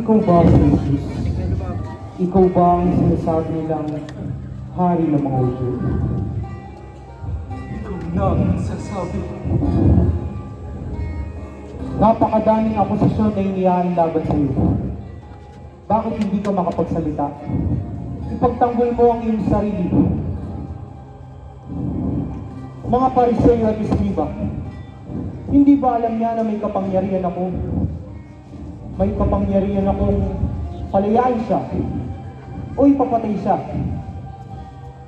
Ikaw ba si Jesus? Ikaw ba ang sinasabi nilang hari ng mga Hudyo? Ikaw na ang nagsasabi. Napakadaming akusasyon na inihaan laban sa iyo. Bakit hindi ka makapagsalita? Ipagtanggol mo ang iyong sarili. Mga Pariseo at Iskriba, hindi ba alam niya na may kapangyarihan ako? May kapangyarihan akong palayain siya o ipapatay siya.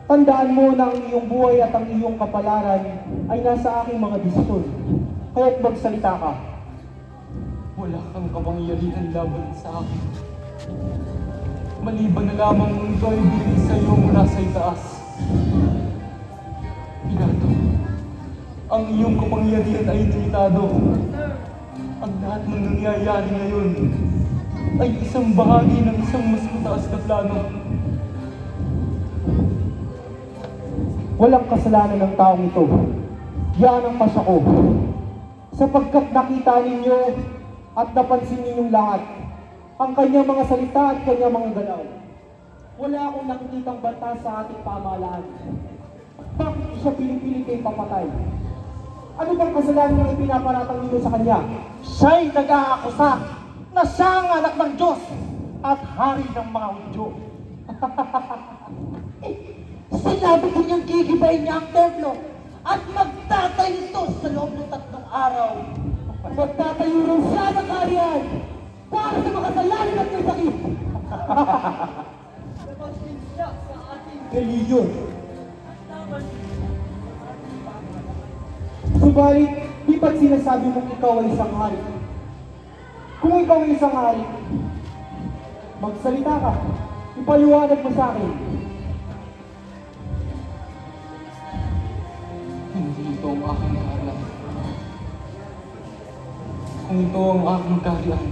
Tandaan mo na ang iyong buhay at ang iyong kapalaran ay nasa aking mga desisyon. Kaya't magsalita ka. Wala kang kapangyarihan laban sa akin. Maliban na lamang ang ito ay binigay sa iyo mula sa itaas. Pilato, ang iyong kapangyarihan ay limitado. Ang lahat ng nangyayari ngayon ay isang bahagi ng isang mas mataas na plano. Walang kasalanan ng taong ito. Yan ang pasya ko. Sapagkat nakita ninyo at napansin ninyong lahat ang kanyang mga salita at kanyang mga galaw. Wala akong nakikitang banta sa ating pamahalaan. Bakit siya pinipilit kayong papatay? Ano bang kasalanan ang ipinaparatang ninyo sa kanya? Siya'y nag-aakusa na siya ang anak ng Diyos at hari ng mga Hudyo. Sinabi ko niyang gigibayin niya ang templo at magtatayo ito sa loob ng 3 araw. Magtatayo rin siya ng kaharian para sa makasalanan at may sakit. Napansin siya sa ating Reliyon. Subalit, di ba't sinasabi mong ikaw ay isang hari? Kung ikaw ay isang hari, magsalita ka. Ipaliwanag mo sa akin. Hindi ito ang aking kaharian. Kung ito ang aking kaharian,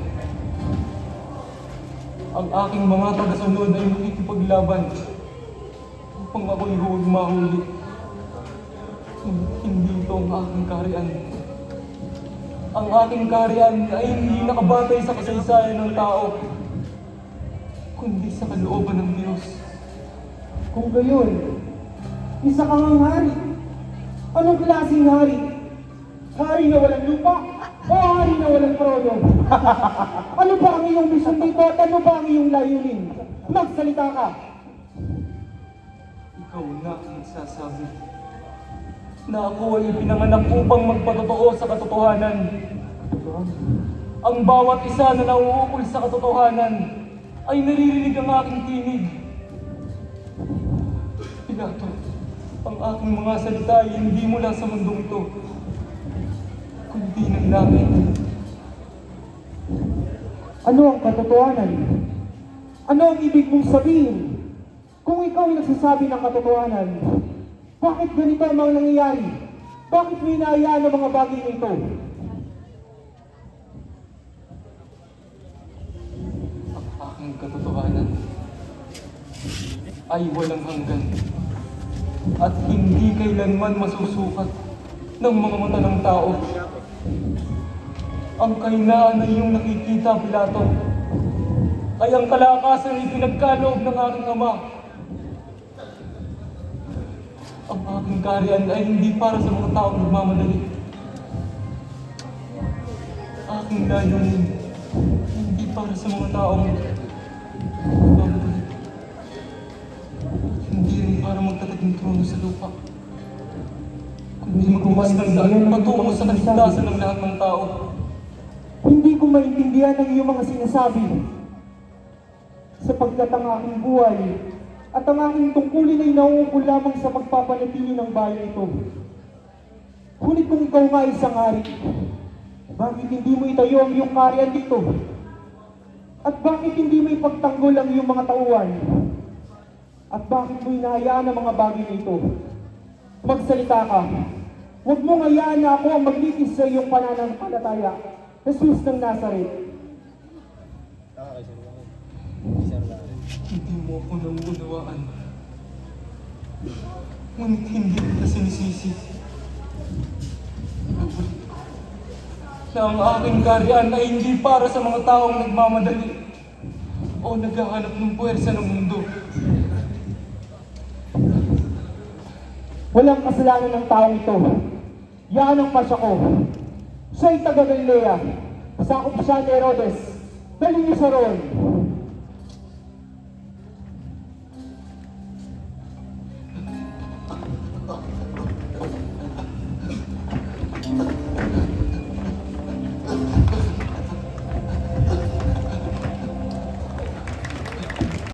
ang aking mga tagasunod ay makikipaglaban upang ako'y huwag mahuli. Hindi ito ang aking kaharian. Ang aking kaharian ay hindi nakabatay sa kasaysayan ng tao, kundi sa kalooban ng Diyos. Kung gayon, isa kang ang hari. Anong klaseng hari? Hari na walang lupa o hari na walang trono? Ano ba ang iyong misyon dito at ano ba ang iyong layunin? Magsalita ka. Ikaw na ang nagsasabi na ako ay pinanganak upang magpatotoo sa katotohanan. Ang bawat isa na nauukol sa katotohanan ay naririnig ang aking tinig. Pilato, ang aking mga salita ay hindi mula sa mundong ito, kundi ng langit. Ano ang katotohanan? Ano ang ibig mong sabihin? Kung ikaw ay nagsasabi ng katotohanan, bakit ganito ang mga nangyayari? Bakit mo inaayaan ang mga bagay na ito? Ang aking katotohanan ay walang hanggan at hindi kailanman masusukat ng mga mata ng tao. Ang kahinaan na iyong nakikita, Pilato, ay ang kalakasan na ipinagkaloob ng aking ama. Ang aking kaharian ay hindi para sa mga taong nagmamadali. Aking layunin, hindi para sa mga taong nagmamadali. Hindi rin para magtatag ng trono sa lupa, kundi magbukas ng daan patungo sa kaligtasan ng lahat ng tao. Hindi ko maintindihan ang iyong mga sinasabi. Sapagkat ang aking buhay at ang aking tungkulin ay nauukol lamang sa pagpapanatili ng bayan ito. Ngunit kung ikaw nga ay isang hari, bakit hindi mo itayo ang iyong kaharian dito? At bakit hindi mo ipagtanggol ang iyong mga tauhan? At bakit mo hinahayaan ang mga bagay na ito? Magsalita ka. Huwag mong hayaan na ako ang maglitis sa iyong pananampalataya. Jesus ng Nazaret. Hindi mo ako nangunawaan. Ngunit hindi kita sinisisi. Nagulit ko na ang aking kaharian ay hindi para sa mga taong nagmamadali, o naghahanap ng puwersa ng mundo? Walang kasalanan ng taong ito. Yan ang pasya ko. Siya'y taga Galilea. Sakop siya ni Herodes. Dali niyo sa roon.